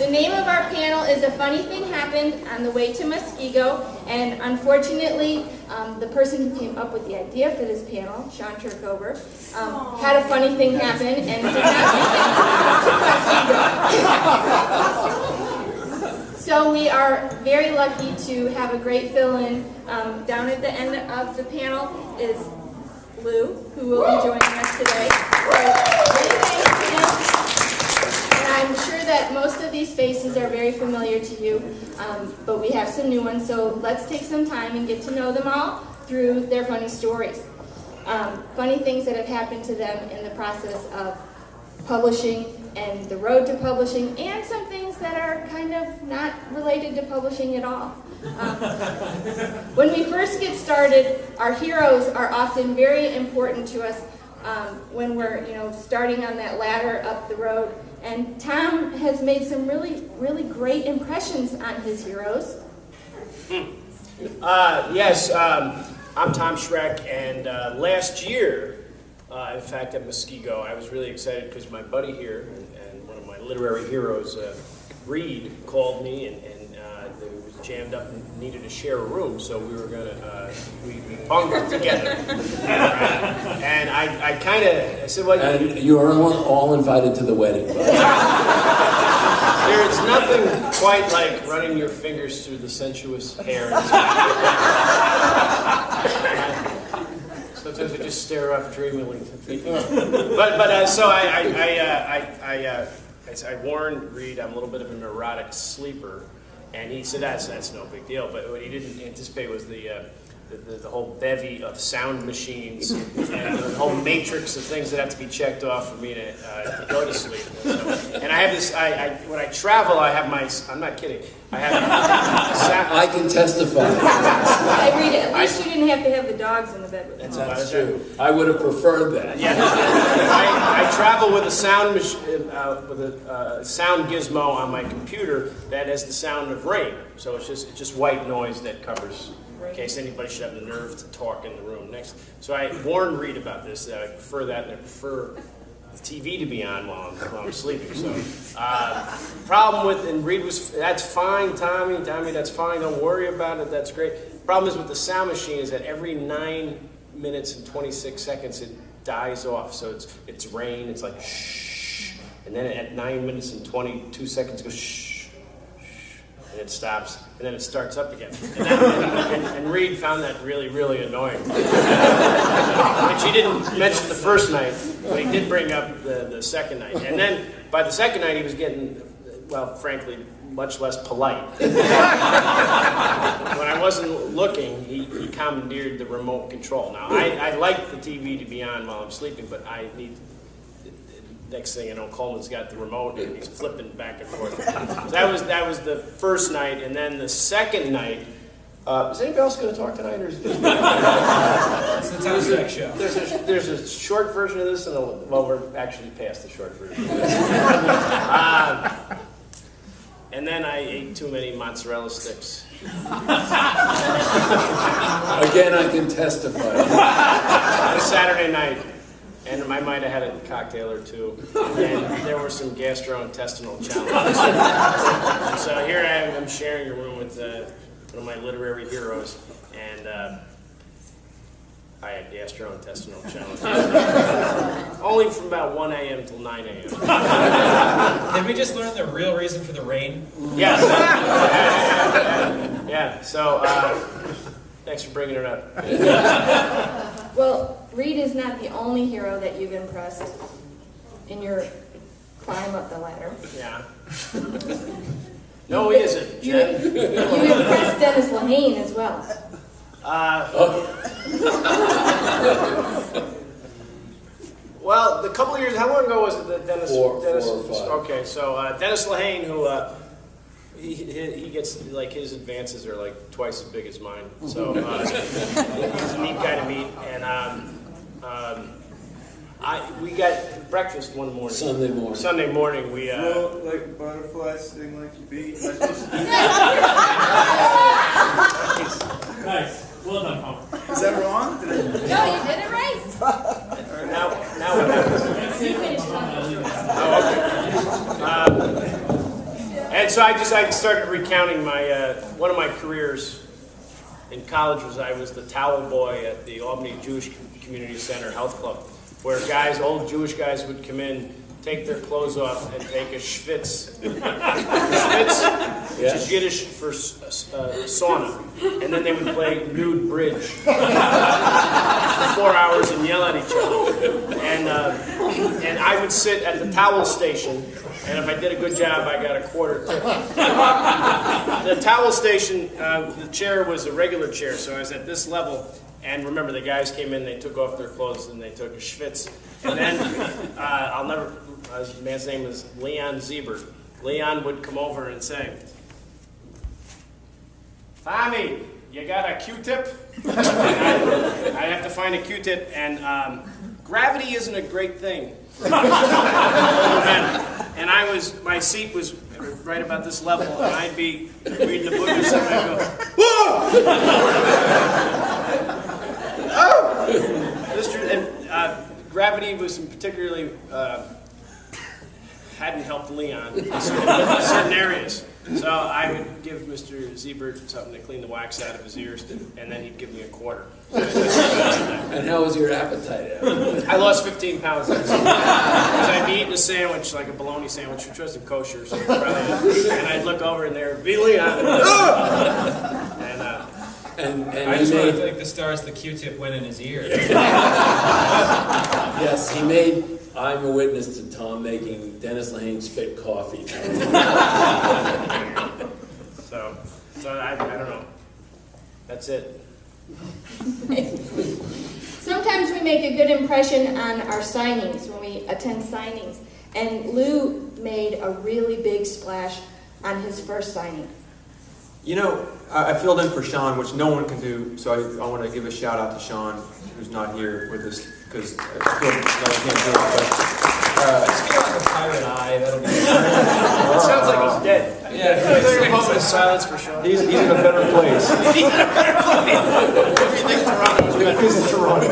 The name of our panel is A Funny Thing Happened on the Way to Muskego, and unfortunately, the person who came up with the idea for this panel, Sean Turkover, had a funny thing happen and did not make it to Muskego. So we are very lucky to have a great fill-in. Down at the end of the panel is Lou, who will be joining us today. And I'm sure that most of these faces are very familiar to you, but we have some new ones, so let's take some time and get to know them all through their funny stories. Funny things that have happened to them in the process of publishing and the road to publishing, and some things that are kind of not related to publishing at all. When we first get started, our heroes are often very important to us when we're starting on that ladder up the road. And Tom has made some really, really great impressions on his heroes. Yes, I'm Tom Schreck, and last year, in fact, at Muskego, I was really excited because my buddy here and one of my literary heroes, Reed, called me and they was jammed up and needed to share a room, so we were going to, we bungled together. And I kind of, I said, well... And you are all invited to the wedding. There's nothing quite like running your fingers through the sensuous hair. Sometimes I just stare off dreamily. So I warned Reed I'm a little bit of a neurotic sleeper, and he said that's no big deal. But what he didn't anticipate was the whole bevy of sound machines and the whole matrix of things that have to be checked off for me to go to sleep. And I have this. When I travel, I have my. I'm not kidding. I have. I can testify. I read it. At least you didn't have to have the dogs in the bed with you. That's true. I would have preferred that. Yeah. I travel with a sound sound gizmo on my computer that has the sound of rain. So it's just white noise that covers. In case anybody should have the nerve to talk in the room next. So I warned Reed about this, that I prefer that, and I prefer the TV to be on while I'm sleeping. So, problem with, and Reed was, that's fine, Tommy, that's fine, don't worry about it, that's great. Problem is with the sound machine is that every 9 minutes and 26 seconds it dies off. So it's rain, it's like shh, and then at 9 minutes and 22 seconds it goes shh. And it stops, and then it starts up again. And Reed found that really, really annoying. Which he didn't mention the first night, but he did bring up the second night. And then, by the second night, he was getting, well, frankly, much less polite. When I wasn't looking, he commandeered the remote control. Now, I like the TV to be on while I'm sleeping, but I need... Next thing you know, Coleman's got the remote and he's flipping back and forth. So that was the first night, and then the second night. Is anybody else going to talk tonight, or is it it's the Tom Schreck show? There's a short version of this, and well, we're actually past the short version. And then I ate too many mozzarella sticks. Again, I can testify. On a Saturday night. And I might have had a cocktail or two, and there were some gastrointestinal challenges. So here I am, I'm sharing a room with one of my literary heroes, and I had gastrointestinal challenges. Only from about 1 a.m. till 9 a.m. Did we just learn the real reason for the rain? Yes. Yeah, so thanks for bringing it up. Well, Reed is not the only hero that you've impressed in your climb up the ladder. Yeah. No, he isn't. You impressed Dennis Lehane as well. Well, a couple of years, how long ago was it that Dennis... Four or five. Okay, so Dennis Lehane, who... He gets, like, his advances are like twice as big as mine. So he's a neat guy to meet. And we got breakfast one morning. Sunday morning, we... Float like butterflies, sting like a bee. Nice. Well done, Paul. Is that wrong? No, you did it right. Now what happens? You finished it up. Oh, okay. And so I started recounting my one of my careers in college I was the towel boy at the Albany Jewish Community Center Health Club, where old Jewish guys would come in, take their clothes off, and take a schwitz. Schwitz, which is Yiddish for sauna. And then they would play nude bridge for 4 hours and yell at each other. And I would sit at the towel station, and if I did a good job, I got a quarter tip. The towel station, the chair was a regular chair, so I was at this level. And remember, the guys came in, they took off their clothes, and they took a schwitz. And then, the man's name was Leon Ziebert. Leon would come over and say, "Tommy, you got a Q-tip?" I have to find a Q-tip, and gravity isn't a great thing. And my seat was right about this level, and I'd be reading a book or something, and I'd go, "Whoa!" Gravity was particularly hadn't helped Leon in certain areas. So I would give Mr. Ziebert something to clean the wax out of his ears, and then he'd give me a quarter. And how was your appetite? I lost 15 pounds because I'd be eating a sandwich, like a bologna sandwich, which wasn't kosher, so and I'd look over and there would be Leon. And I just want to thank the stars the Q-tip went in his ear. Yes, he made. I'm a witness to Tom making Dennis Lehane spit coffee. So I don't know. That's it. Sometimes we make a good impression on our signings when we attend signings. And Lou made a really big splash on his first signing. You know, I filled in for Sean, which no one can do, so I want to give a shout out to Sean, who's not here with us, because I feel no one can't do it. But, Just get like a pirate eye, that'll be It sounds like he's dead. Yeah. There's a moment of silence for Sean. he's in a better place. Everything Toronto was better. He's in Toronto.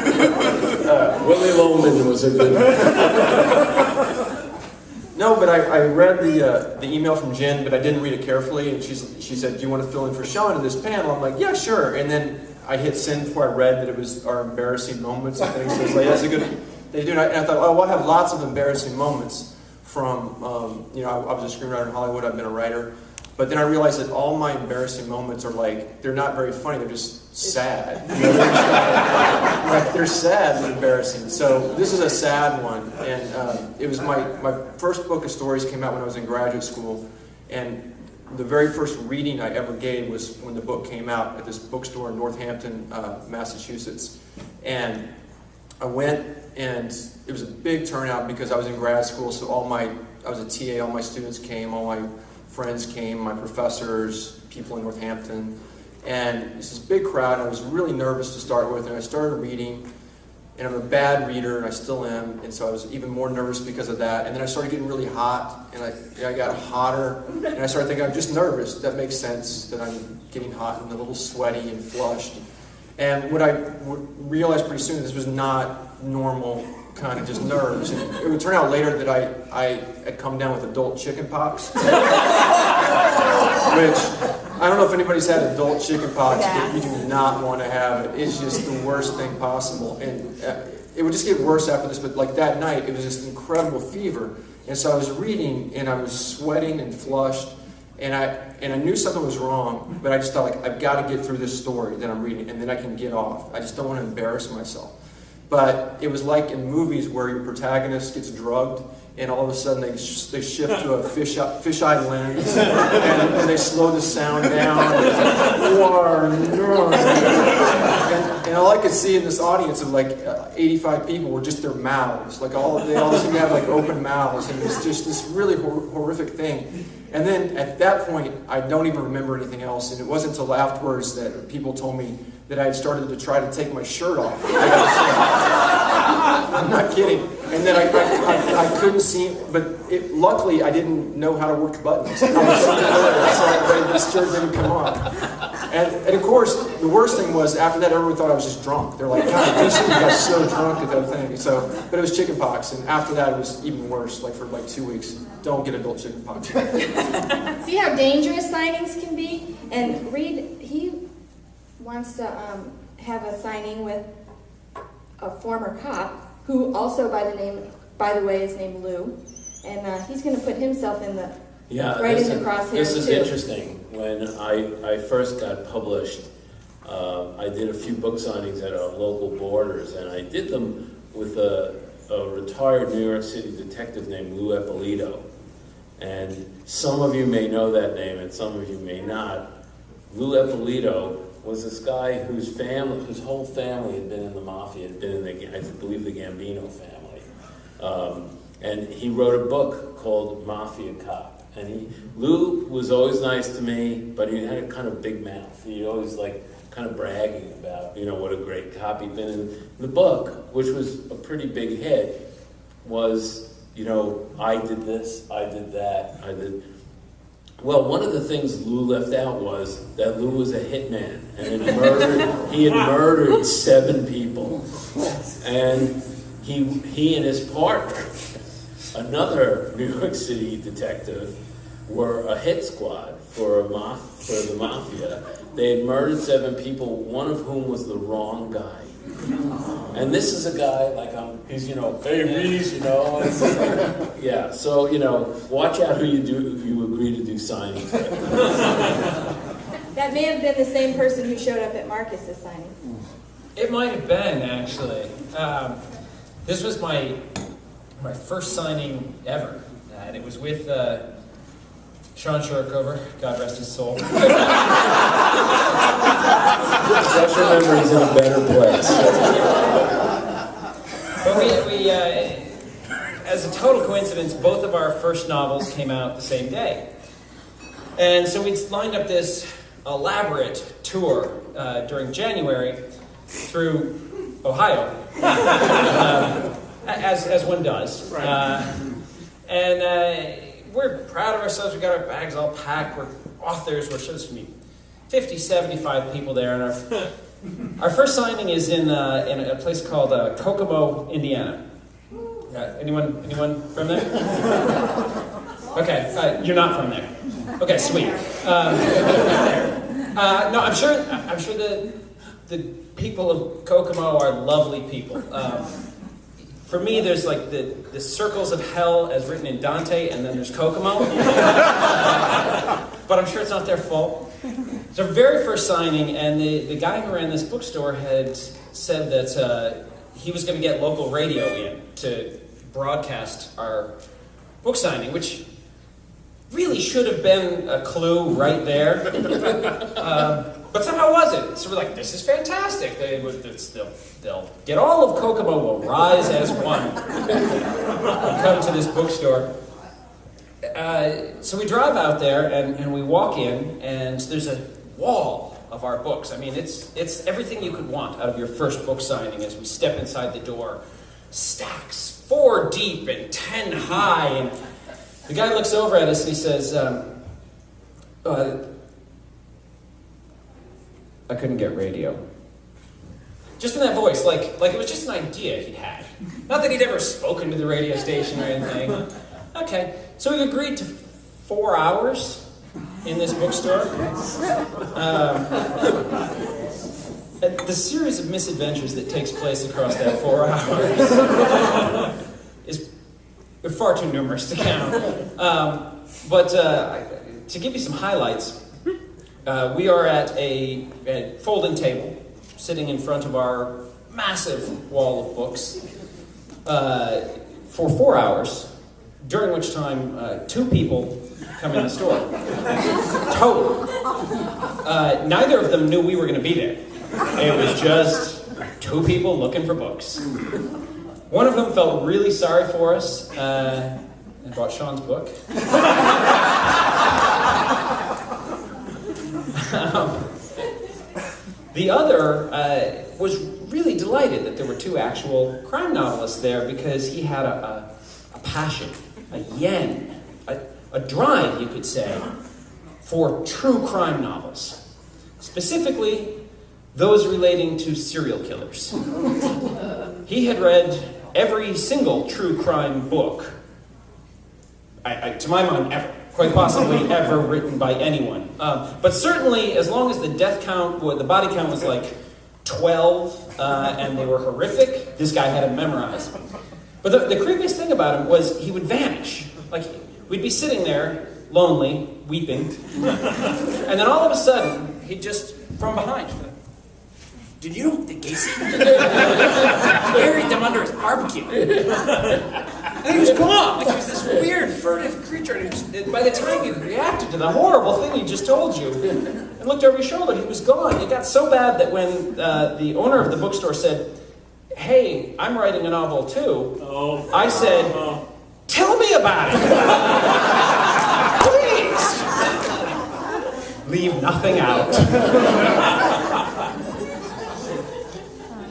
Willie Loman was a good one. No, but I read the email from Jen, but I didn't read it carefully, and she said, "Do you want to fill in for Sean in this panel?" I'm like, "Yeah, sure." And then I hit send before I read that it was our embarrassing moments and things. So it's like, that's a good thing to do. And I thought, oh, well, I have lots of embarrassing moments from, I was a screenwriter in Hollywood. I've been a writer. But then I realized that all my embarrassing moments are like, they're not very funny. They're just sad. They're sad and embarrassing. So this is a sad one. And it was my first book of stories came out when I was in graduate school. And the very first reading I ever gave was when the book came out at this bookstore in Northampton, Massachusetts. And I went, and it was a big turnout because I was in grad school. So I was a TA, all my students came, all my friends came, my professors, people in Northampton, and it's this big crowd, and I was really nervous to start with, and I started reading, and I'm a bad reader, and I still am, and so I was even more nervous because of that, and then I started getting really hot, and I got hotter, and I started thinking, I'm just nervous. That makes sense, that I'm getting hot and a little sweaty and flushed, and what I realized pretty soon, this was not normal kind of just nerves. And it would turn out later that I had come down with adult chicken pox, which I don't know if anybody's had adult chicken pox, but you do not want to have it. It's just the worst thing possible. And it would just get worse after this, but like that night, it was just incredible fever. And so I was reading, and I was sweating and flushed, and I knew something was wrong, but I just thought, like, I've got to get through this story that I'm reading, and then I can get off. I just don't want to embarrass myself. But it was like in movies where your protagonist gets drugged, and all of a sudden they shift to a fisheye lens, and they slow the sound down, and all I could see in this audience of like 85 people were just their mouths, like they all seemed to have like open mouths, and it was just this really horrific thing. And then at that point, I don't even remember anything else, and it wasn't until afterwards that people told me that I had started to try to take my shirt off. I'm not kidding. And then I couldn't see, but luckily I didn't know how to work buttons. So this shirt didn't come on. And of course, the worst thing was after that, everyone thought I was just drunk. They're like, God, you got so drunk at that thing. So, but it was chickenpox, and after that, it was even worse. Like for like 2 weeks, don't get adult chickenpox. See how dangerous signings can be? And Reed, he wants to have a signing with a former cop who also, by the way, is named Lou, and he's going to put himself in the in the crosshairs This is too. interesting. When I first got published, I did a few book signings at our local borders, and I did them with a retired New York City detective named Lou Eppolito. And some of you may know that name, and some of you may not. Lou Eppolito was this guy whose whole family had been in the mafia, had been in I believe the Gambino family. And he wrote a book called Mafia Cop. And Lou was always nice to me, but he had a kind of big mouth. He always kind of bragging about, what a great cop he'd been in. The book, which was a pretty big hit, was, I did this, I did that, I did. Well, one of the things Lou left out was that Lou was a hitman, and he had murdered 7 people. And he and his partner, another New York City detective, were a hit squad for the mafia. They had murdered 7 people, one of whom was the wrong guy. And this is a guy he's hey Reese, yeah. So watch out who you agree to do signings with. That may have been the same person who showed up at Marcus's signing. It might have been, actually. This was my first signing ever, and it was with Sean Shurkover, God rest his soul. Just remember he's in a better place. But we as a total coincidence, both of our first novels came out the same day. And so we lined up this elaborate tour during January through Ohio, as one does. And we're proud of ourselves. We got our bags all packed. We're authors. We're supposed to meet 50, 75 people there. And our first signing is in a place called Kokomo, Indiana. Anyone from there? Okay, you're not from there. Okay, sweet. No, I'm sure the people of Kokomo are lovely people. For me, there's the circles of hell as written in Dante, and then there's Kokomo. But I'm sure it's not their fault. It's our very first signing, and the guy who ran this bookstore had said that he was going to get local radio in to broadcast our book signing, which really should have been a clue right there. But somehow wasn't. So we're like, this is fantastic. They'll get all of Kokomo will rise as one and come to this bookstore. So we drive out there and we walk in, and there's a wall of our books. I mean, it's everything you could want out of your first book signing. As we step inside the door, stacks 4 deep and 10 high, and the guy looks over at us and he says, I couldn't get radio. Just in that voice, like it was just an idea he'd had. Not that he'd ever spoken to the radio station or anything. Okay, so we agreed to 4 hours in this bookstore. The series of misadventures that takes place across that 4 hours is far too numerous to count. But to give you some highlights, we are at a folding table, sitting in front of our massive wall of books for 4 hours, during which time 2 people come in the store. Total. Neither of them knew we were going to be there. It was just 2 people looking for books. One of them felt really sorry for us and bought Sean's book. The other was really delighted that there were 2 actual crime novelists there, because he had a passion, a yen, a drive, you could say, for true crime novels. specifically those relating to serial killers. He had read every single true crime book, to my mind, ever. Quite possibly ever written by anyone. But certainly, as long as the death count, the body count was like 12, and they were horrific, this guy had it memorized. But the creepiest thing about him was he would vanish. Like, we'd be sitting there, lonely, weeping, and then all of a sudden, he'd just, from behind, did you know that Gacy buried them under his barbecue? And he was gone. Like, he was this weird, furtive creature. And by the time he reacted to the horrible thing he just told you and looked over his shoulder, he was gone. It got so bad that when the owner of the bookstore said, "Hey, I'm writing a novel too," I said, "Tell me about it. Please. Leave nothing out."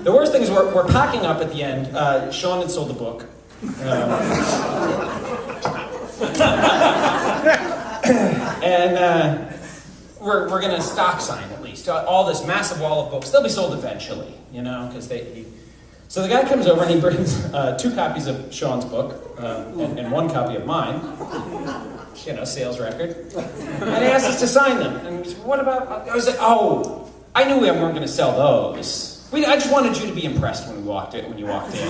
The worst thing is we're packing up at the end. Sean had sold the book. And we're going to stock sign at least. All this massive wall of books. They'll be sold eventually, you know, because So the guy comes over and he brings 2 copies of Sean's book and 1 copy of mine. You know, sales record. And he asked us to sign them. And he said, "What about..." I was like, "Oh, I knew we weren't going to sell those. I just wanted you to be impressed when you walked in.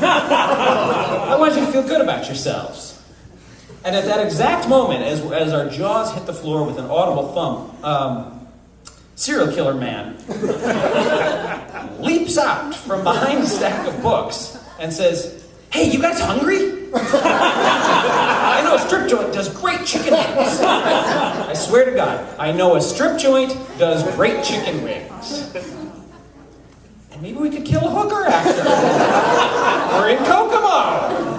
I wanted you to feel good about yourselves." And at that exact moment, as our jaws hit the floor with an audible thump, serial killer man leaps out from behind a stack of books and says, "Hey, you guys hungry? I know a strip joint does great chicken wings." I swear to God, I know a strip joint does great chicken wings. Maybe we could kill a hooker after. We're in Kokomo.